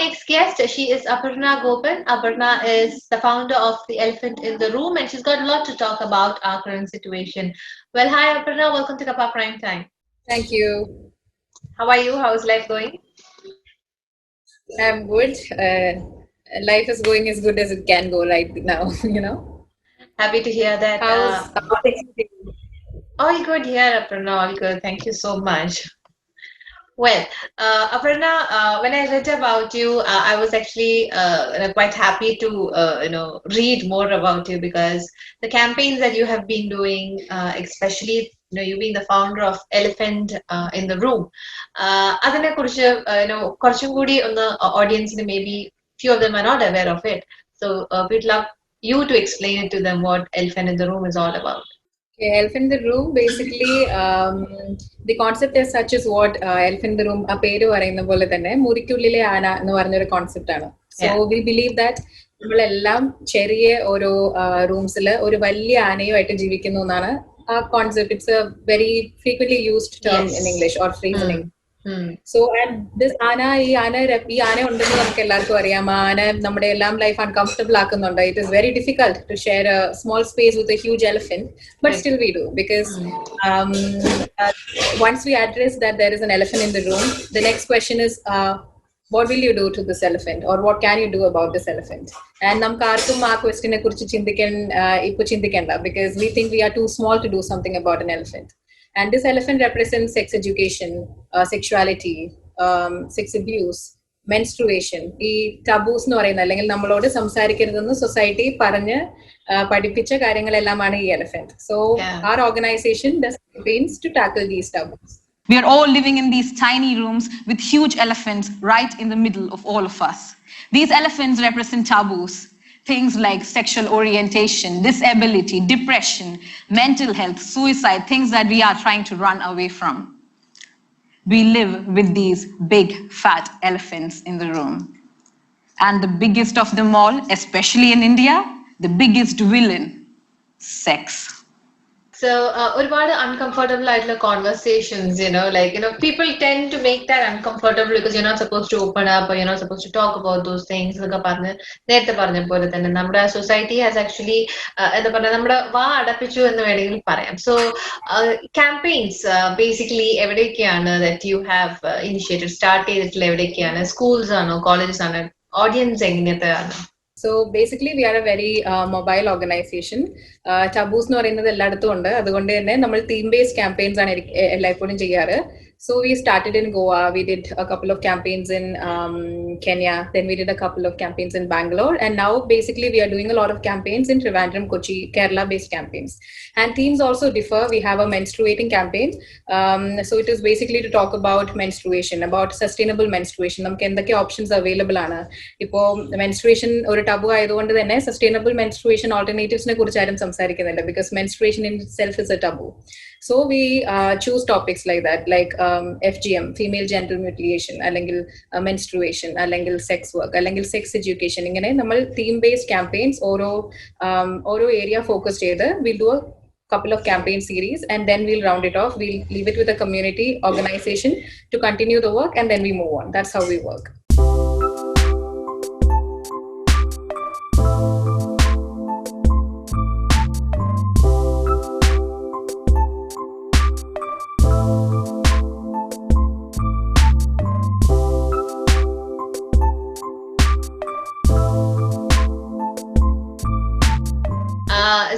next guest, she is Aparna Gopan. Aparna is the founder of the Elephant in the Room, and she's got a lot to talk about our current situation. Well, hi Aparna, welcome to Kappa Prime Time. Thank you. How are you? How's life going? I'm good. Life is going as good as it can go right now, Happy to hear that. How's things? All good here, Aparna. All good. Thank you so much. Well, Aparna, when I read about you, I was actually quite happy to read more about you because the campaigns that you have been doing, especially you being the founder of Elephant in the Room, അതിനെക്കുറിച്ച് കുറച്ചും കൂടി ഒന്ന് audience maybe few of them are not aware of it. So we'd love you to explain it to them what Elephant in the Room is all about. Okay, Elephant in the Room, basically, the concept as such is what Elephant in the Room, ആ പേര് പറയുന്ന പോലെ തന്നെ മുറിക്കുള്ളിലെ ആന എന്ന് പറഞ്ഞൊരു concept ആണ്. So we believe that നമ്മളെല്ലാം ചെറിയ ഓരോ റൂംസിൽ ഒരു വലിയ ആനയുമായിട്ട് ജീവിക്കുന്നു എന്നാണ് ആ concept. It's a very frequently used term in English or phrase in English. So and this ഈ ആന ഉണ്ടെന്ന് നമുക്ക് എല്ലാവർക്കും അറിയാം. ആന നമ്മുടെ എല്ലാം ലൈഫ് അൺകംഫർട്ടബിൾ ആക്കുന്നുണ്ട്. It is very difficult to share a small space with a huge elephant, but still we do because once we address that there is an elephant in the room, the next question is what will you do to this elephant or what can you do about this elephant? And നമുക്ക് ആർക്കും ആ ക്വസ്റ്റിനെ കുറിച്ച് ചിന്തിക്കണ്ട because we think we are too small to do something about an elephant. And this elephant represents sex education, sexuality, sex abuse, menstruation. ഈ ടബൂസ് എന്ന് പറയുന്ന അല്ലെങ്കിൽ നമ്മളോട് സംസാരിക്കരുതെന്ന് സൊസൈറ്റി പറഞ്ഞ് പഠിപ്പിച്ച കാര്യങ്ങളെല്ലാമാണ് ഈ elephant. So our organization does campaigns to tackle these taboos. We are all living in these tiny rooms with huge elephants right in the middle of all of us. These elephants represent taboos. Things like sexual orientation, disability, depression, mental health, suicide, things that we are trying to run away from. We live with these big, fat elephants in the room. And the biggest of them all, especially in India, the biggest villain, sex. So, ഒരുപാട് uncomfortable ആയിട്ടുള്ള conversations, people tend to make that uncomfortable because you're not supposed to open up or you're not supposed to talk about those things. നേരത്തെ പറഞ്ഞ പോലെ തന്നെ നമ്മുടെ society has actually എന്താ പറയുക നമ്മുടെ വാ അടപ്പിച്ചു എന്ന് വേണമെങ്കിൽ പറയാം. So, campaigns basically എവിടെയൊക്കെയാണ് that you have initiated, start ചെയ്തിട്ടുള്ള എവിടെയൊക്കെയാണ്? Schools ആണോ, colleges ആണോ, audience എങ്ങനത്തെയാണ്? So basically we are a very mobile organization. Taboos എന്ന് പറയുന്നത് എല്ലായിടത്തും ഉണ്ട്. അതുകൊണ്ട് തന്നെ നമ്മൾ തീം ബേസ്ഡ് ക്യാമ്പയിൻസ് ആണ് എല്ലായ്പ്പോഴും ചെയ്യാറ്. So we started in Goa. We did a couple of campaigns in Kenya. Then we did a couple of campaigns in Bangalore. And now basically we are doing a lot of campaigns in Trivandrum, Kochi, Kerala-based campaigns. And themes also differ. We have a menstruating campaign. So it is basically to talk about menstruation, about sustainable menstruation. നമുക്ക് എന്തൊക്കെ options available ആണ്. ഇപ്പോൾ menstruation ഒരു ടബു ആയതുകൊണ്ട് തന്നെ sustainable menstruation alternatives-നെ കുറിച്ച് ആരും സംസാരിക്കുന്നില്ല because menstruation in itself is a taboo. So we choose topics like that, like FGM, female genital mutilation, അല്ലെങ്കിൽ menstruation, അല്ലെങ്കിൽ sex work, അല്ലെങ്കിൽ sex education. ഇങ്ങനെ നമ്മൾ theme based campaigns ഓരോ area focus ചെയ്ത് we'll do a couple of campaign series and then we'll round it off. We'll leave it with a community organization to continue the work and then we move on. That's how we work.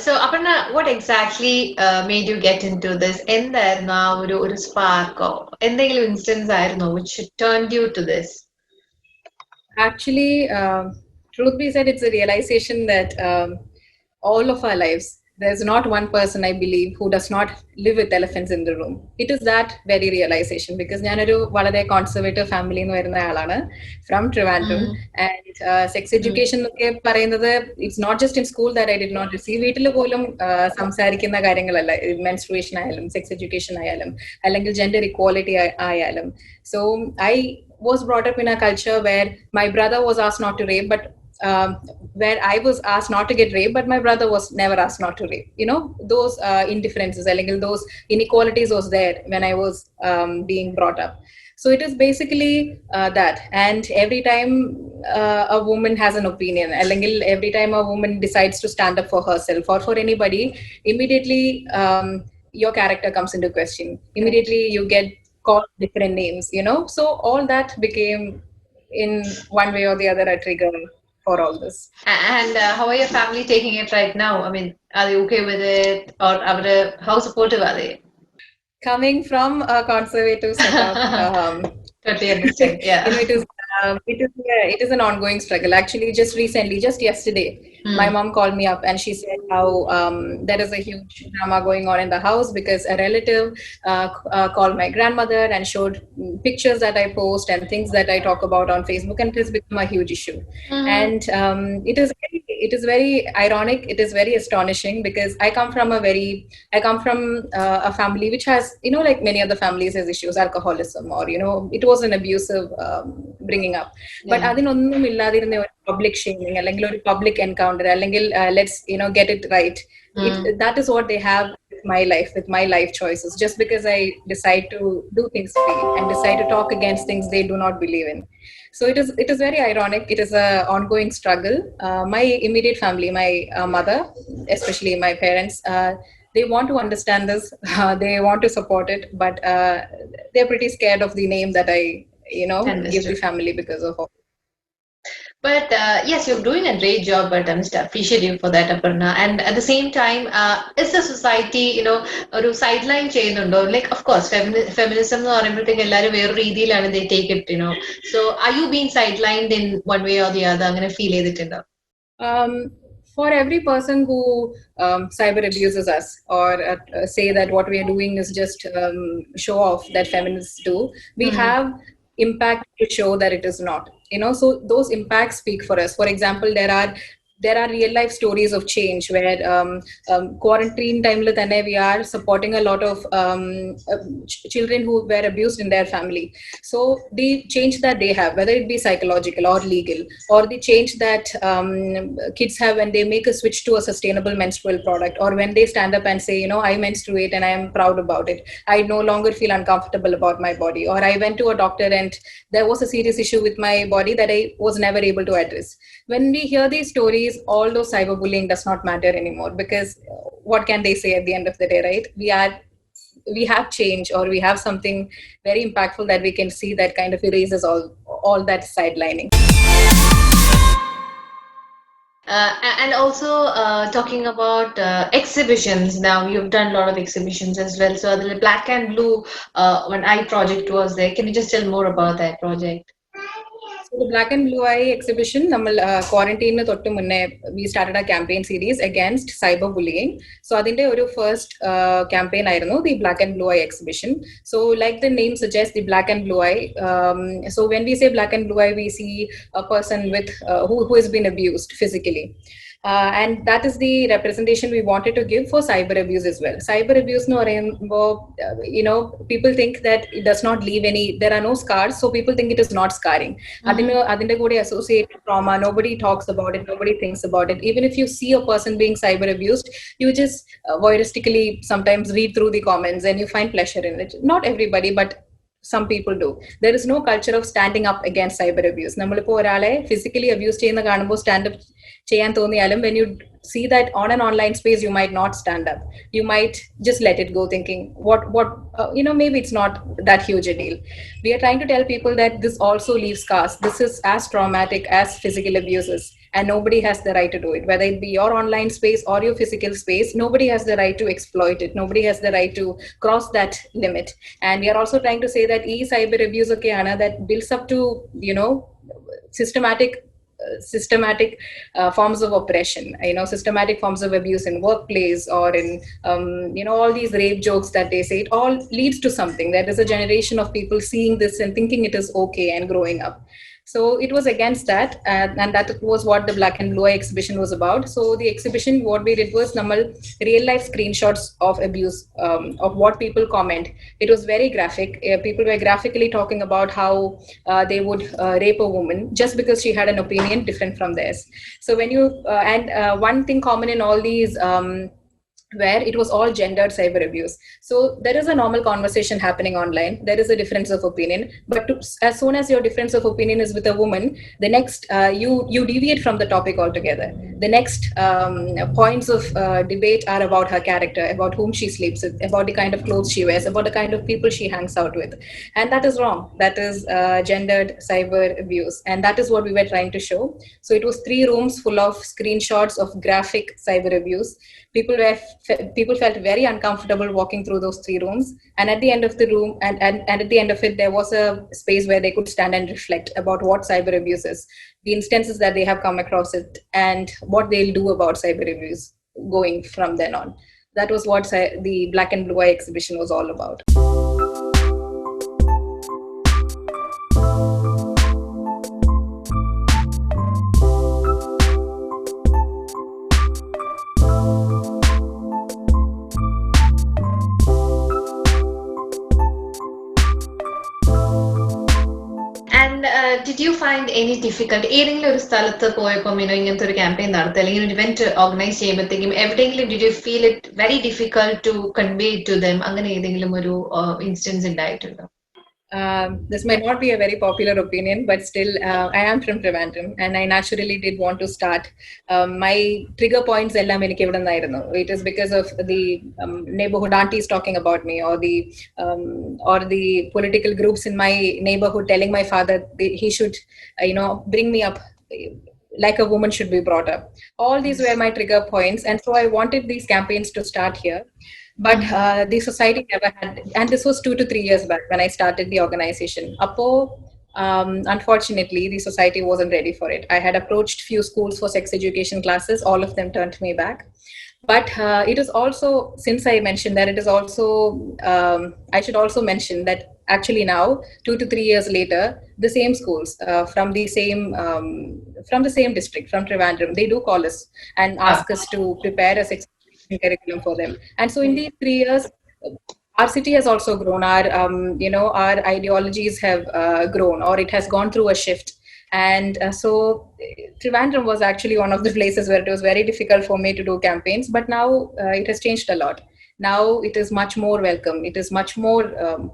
So Aparna, what exactly made you get into this? എന്തായിരുന്നു ആ ഒരു സ്പാർക്കോ എന്തെങ്കിലും instance ആയിരുന്നോ which turned you to this? Actually, truth be said, it's a realization that all of our lives, there's not one person, I believe, who does not live with elephants in the room. It is that very realization because ഞാനൊരു വളരെ conservative family എന്ന് വരുന്ന ആളാണ് from Trivandrum and sex education എന്നൊക്കെ പറയുന്നത് it's not just in school that I did not receive. വീട്ടിൽ പോലും സംസാരിക്കുന്ന കാര്യങ്ങളല്ല, menstruation ആയാലും sex education ആയാലും അല്ലെങ്കിൽ gender equality ആയാലും. So I was brought up in a culture where my brother was asked not to rape, but where I was asked not to get raped, but my brother was never asked not to rape. Those indifferences, those inequalities was there when I was being brought up. So So it is basically that. And every time a woman has an opinion, every time a woman decides to stand up for herself or for anybody, immediately your character comes into question. Immediately you get called different names, So all that became, in one way or the other, a trigger for all this. And how are your family taking it right now? I mean, are they okay with it, or are they, how supportive are they? Coming from a conservative setup, Totally understand. Yeah. it is an ongoing struggle. Actually, just recently, just yesterday, my Hmm. mom called me up and she said how there is a huge drama going on in the house because a relative called my grandmother and showed pictures that I post and things that I talk about on Facebook, and it has become a huge issue. Hmm. And it is very ironic. It is very astonishing because I come from a family which has, like many other families, has issues, alcoholism, or it was an abusive bringing up. But Yeah. അതിനൊന്നും ഇല്ലാതിരുന്ന ഒരു public shaming അല്ലെങ്കിൽ ഒരു public encounter അല്ലെങ്കിൽ let's get it right. Hmm. That is what they have with my life choices, just because I decide to do things free and decide to talk against things they do not believe in. So it is very ironic. It is a ongoing struggle. My immediate family, my mother, especially my parents, they want to understand this. They want to support it, but they're pretty scared of the name that I give the Understood. family because of all. But yes, you're doing a great job, but I must appreciate you for that, Aparna. And at the same time, is the society, ഒരു sideline ചെയ്യുന്നുണ്ടോ? Like, of course, feminism എന്ന് പറയുമ്പോഴത്തേക്ക് എല്ലാവരും വേറെ രീതിയിലാണ് they take it, So, are you being sidelined in one way or the other? അങ്ങനെ feel ചെയ്തിട്ടുണ്ടോ? Um, for every person who cyber abuses us or say that what we are doing is just show off that feminists do, we Hmm. have impact to show that it is not. So those impacts speak for us. For example, there are real life stories of change where quarantine time we are supporting a lot of children who were abused in their family. So the change that they have, whether it be psychological or legal, or the change that kids have when they make a switch to a sustainable menstrual product, or when they stand up and say, I menstruate and I am proud about it, I no longer feel uncomfortable about my body, or I went to a doctor and there was a serious issue with my body that I was never able to address. When we hear these stories, all those cyberbullying does not matter anymore, because what can they say at the end of the day, right? We have change, or we have something very impactful that we can see that kind of erases all that sidelining. And also talking about exhibitions. Now you've done a lot of exhibitions as well. So the Black and Blue One Eye project was there. Can you just tell more about that project? So the Black and Blue Eye exhibition, quarantine we started a campaign series against cyberbullying. So adinte oru first campaign aayirunnu the Black and Blue Eye exhibition. So like the name suggests, the Black and Blue Eye. So when we say Black and Blue Eye, we see a person with who has been abused physically. And that is the representation we wanted to give for cyber abuse as well. Cyber abuse, no, people think that it does not leave any, there are no scars, so people think it is not scarring. Adinte kode associated trauma, nobody talks about it, nobody thinks about it. Even if you see a person being cyber abused, you just voyeuristically sometimes read through the comments and you find pleasure in it. Not everybody, but some people do. There is no culture of standing up against cyber abuse. നമ്മളിപ്പോ ഒരാളെ physically abuse ചെയ്യുന്ന കാണുമ്പോൾ stand up ചെയ്യാൻ തോന്നിയാലും, when you see that on an online space, you might not stand up. You might just let it go, thinking maybe it's not that huge a deal. We are trying to tell people that this also leaves scars. This is as traumatic as physical abuses, and nobody has the right to do it. Whether it be your online space or your physical space, nobody has the right to exploit it. Nobody has the right to cross that limit. And we are also trying to say that cyber abuse that builds up to systematic forms of oppression, systematic forms of abuse in workplace, or in all these rape jokes that they say. It all leads to something. There is a generation of people seeing this and thinking it is okay and growing up. So it was against that, and that was what the Black and Blue Eye exhibition was about. So the exhibition, what we did was real life screenshots of abuse, of what people comment. It was very graphic. People were graphically talking about how they would rape a woman just because she had an opinion different from theirs. So when you one thing common in all these where it was all gendered cyber abuse. So there is a normal conversation happening online. There is a difference of opinion, but as soon as your difference of opinion is with a woman, the next you deviate from the topic altogether. The next points of debate are about her character, about whom she sleeps with, about the kind of clothes she wears, about the kind of people she hangs out with, and that is wrong. That is gendered cyber abuse, and that is what we were trying to show. So it was 3 rooms full of screenshots of graphic cyber abuse. People felt very uncomfortable walking through those 3 rooms, and at the end of the room and at the end of it, there was a space where they could stand and reflect about what cyber abuse is, the instances that they have come across it, and what they'll do about cyber abuse going from then on. That was what the Black and Blue Eye exhibition was all about. Did you find any difficult ഏതെങ്കിലും ഒരു സ്ഥലത്ത് പോയപ്പോൾ ഇങ്ങനത്തെ ഒരു campaign നടത്തുക അല്ലെങ്കിൽ ഒരു event organise ചെയ്യുമ്പോഴത്തേക്കും എവിടെയെങ്കിലും did you feel it very difficult to convey it to them അങ്ങനെ ഏതെങ്കിലും ഒരു ഇൻസ്റ്റൻസ് ഉണ്ടായിട്ടുണ്ടോ? This might not be a very popular opinion, but still, I am from Trivandrum, and I naturally did want to start. My trigger points ellam enikku evidunnayirunnu. It is because of the neighborhood aunties talking about me, or the political groups in my neighborhood telling my father he should, bring me up like a woman should be brought up. All these were my trigger points, and so I wanted these campaigns to start here. But the society never had, and this was 2 to 3 years back when I started the organization. Unfortunately, the society wasn't ready for it. I had approached few schools for sex education classes. All of them turned me back. But it is also, since I mentioned that, it is also, I should also mention that actually now, 2 to 3 years later, the same schools from the same district, from Trivandrum, they do call us and ask us to prepare a sex curriculum for them. And so in these 3 years, our city has also grown. Our ideologies have grown, or it has gone through a shift. And so Trivandrum was actually one of the places where it was very difficult for me to do campaigns, but now it has changed a lot. Now it is much more welcome. It is much more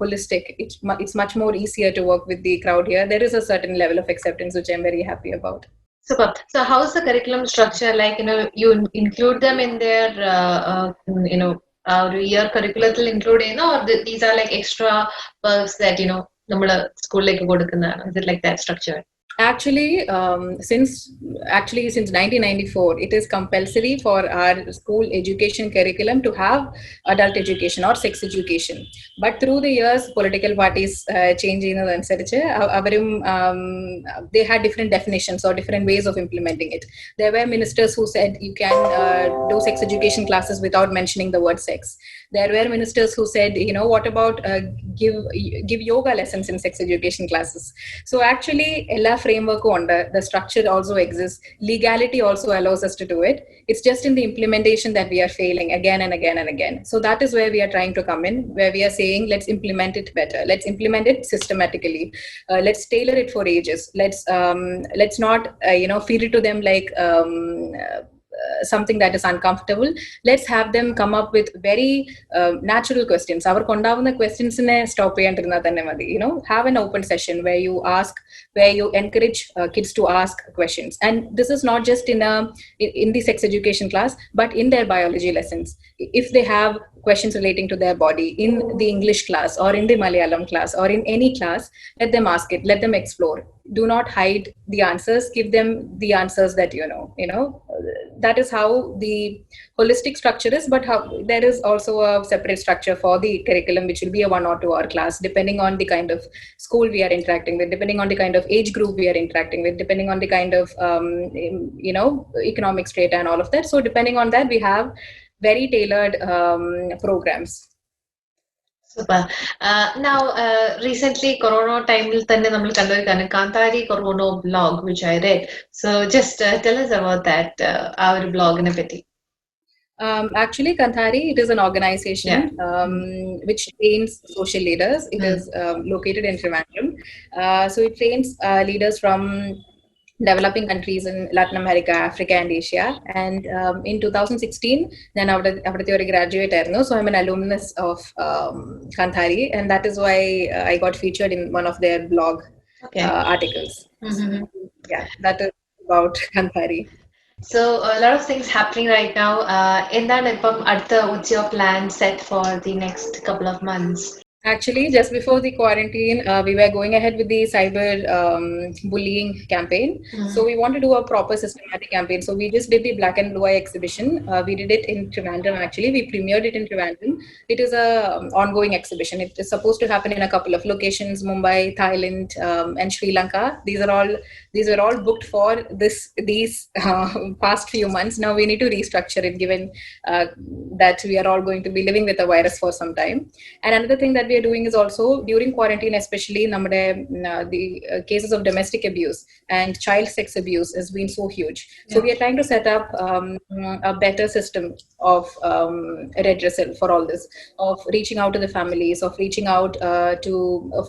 holistic. It's much more easier to work with the crowd here. There is a certain level of acceptance, which I'm very happy about. Super. So how is the curriculum structure? Like, you include them in their, year curriculatil include, or these are like extra perks that, നമ്മള് സ്കൂളിലേക്ക് കൊടുക്കുന്നതാണ്? Is it like that structure? Actually, since 1994, it is compulsory for our school education curriculum to have adult education or sex education. But through the years, political parties changing, they had different definitions or different ways of implementing it. There were ministers who said you can do sex education classes without mentioning the word sex. There were ministers who said, what about give yoga lessons in sex education classes? So actually, framework under the structure also exists. Legality also allows us to do it. It's just in the implementation that we are failing again and again and again. So that is where we are trying to come in, where we are saying let's implement it better, let's implement it systematically, let's tailor it for ages, let's not feed it to them like something that is uncomfortable. Let's have them come up with very natural questions. Our kondavuna questions ne stop cheyandirna thanne madi. Have an open session where you encourage kids to ask questions. And this is not just in the sex education class, but in their biology lessons. If they have questions relating to their body in the English class or in the Malayalam class or in any class, let them ask it, let them explore. Do not hide the answers, give them the answers that that is how the holistic structure is. But how there is also a separate structure for the curriculum, which will be a 1 or 2 hour class, depending on the kind of school we are interacting with, depending on the kind of age group we are interacting with, depending on the kind of economic strata and all of that. So depending on that, we have very tailored programs. Super. Now, recently, Corona time, തന്നെ നമ്മൾ കണ്ടൊരു കാന്താരി Corona blog, which I read. So just tell us about that, our blog നെ പറ്റി. Actually, Kandhari, it is an organization which trains social leaders. It is located in Trivandrum. So it trains leaders from developing countries in Latin America, Africa, and Asia. And in 2016, then after graduate, so I'm an alumnus of Kanthari, and that is why I got featured in one of their blog Okay. articles. Mm-hmm. Yeah, that is about Kanthari. So a lot of things happening right now. എന്താണ് ഇപ്പം അടുത്ത what's your plan set for the next couple of months? Actually, just before the quarantine, we were going ahead with the cyber bullying campaign. So we want to do a proper systematic campaign. So we just did the Black and Blue Eye exhibition. We did it in Trivandrum. Actually, we premiered it in Trivandrum. It is a ongoing exhibition. It is supposed to happen in a couple of locations: Mumbai, Thailand, and Sri Lanka. These were all booked for these past few months. Now we need to restructure it, given that we are all going to be living with the virus for some time. And another thing that we are doing is also during quarantine, especially the cases of domestic abuse and child sex abuse has been so huge. So we are trying to set up a better system of redressal for all this, of reaching out to the families, of reaching out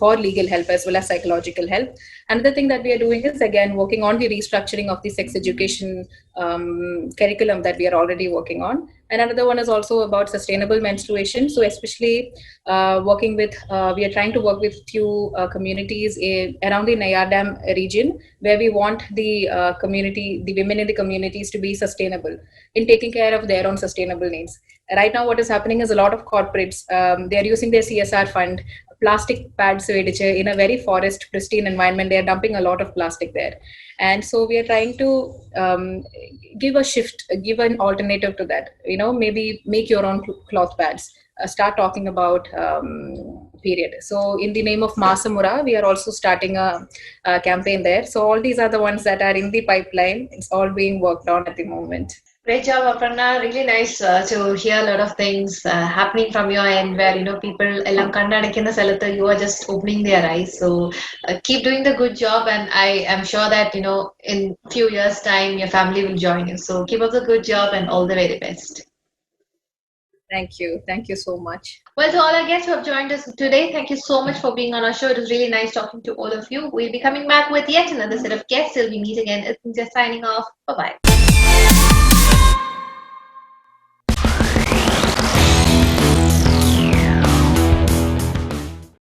for legal help as well as psychological help. Another thing that we are doing is again working on the restructuring of the sex education curriculum that we are already working on. And another one is also about sustainable menstruation. So especially we are trying to work with few communities around the Nayar Dam region, where we want the women in the communities to be sustainable in taking care of their own sustainable needs. Right now, what is happening is a lot of corporates, they are using their CSR fund, plastic pads in a very forest pristine environment. They are dumping a lot of plastic there. And so we are trying to give an alternative to that. Maybe make your own cloth pads. Start talking about period. So in the name of Masamura, we are also starting a campaign there. So all these are the ones that are in the pipeline. It's all being worked on at the moment. Great job, Aparna. Really nice to hear a lot of things happening from your end, where people ellam kannadikkunna salathu you are just opening their eyes. So keep doing the good job, and I am sure that in few years' time your family will join you. So keep up the good job and all the very best. Thank you so much. Well, to all our guests who have joined us today, thank you so much for being on our show. It was really nice talking to all of you. We'll be coming back with yet another set of guests till we meet again. It's just signing off. Bye bye.